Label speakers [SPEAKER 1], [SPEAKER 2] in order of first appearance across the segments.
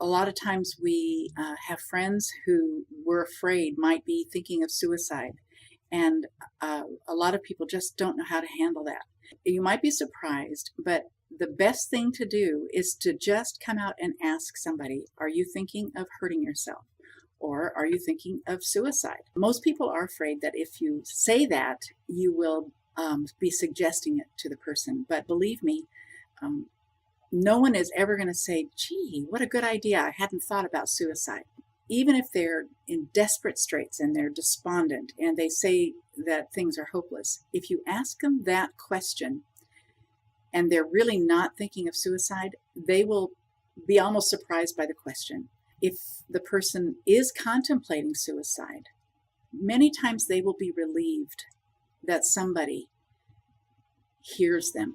[SPEAKER 1] A lot of times we have friends who we're afraid might be thinking of suicide, and a lot of people just don't know how to handle that. You might be surprised, but the best thing to do is to just come out and ask somebody, are you thinking of hurting yourself? Or are you thinking of suicide? Most people are afraid that if you say that, you will be suggesting it to the person. But believe me, um, no one is ever going to say, gee, what a good idea. I hadn't thought about suicide. Even if they're in desperate straits and they're despondent and they say that things are hopeless, if you ask them that question and they're really not thinking of suicide, they will be almost surprised by the question. If the person is contemplating suicide, many times they will be relieved that somebody hears them.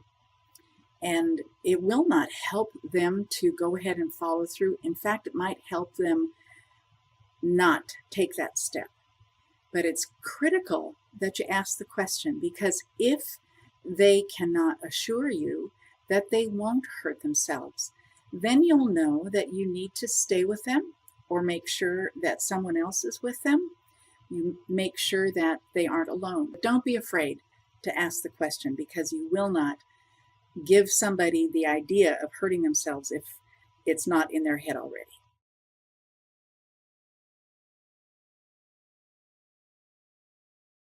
[SPEAKER 1] And it will not help them to go ahead and follow through. In fact, it might help them not take that step. But it's critical that you ask the question, because if they cannot assure you that they won't hurt themselves, then you'll know that you need to stay with them or make sure that someone else is with them. You make sure that they aren't alone. Don't be afraid to ask the question, because you will not give somebody the idea of hurting themselves if it's not in their head already.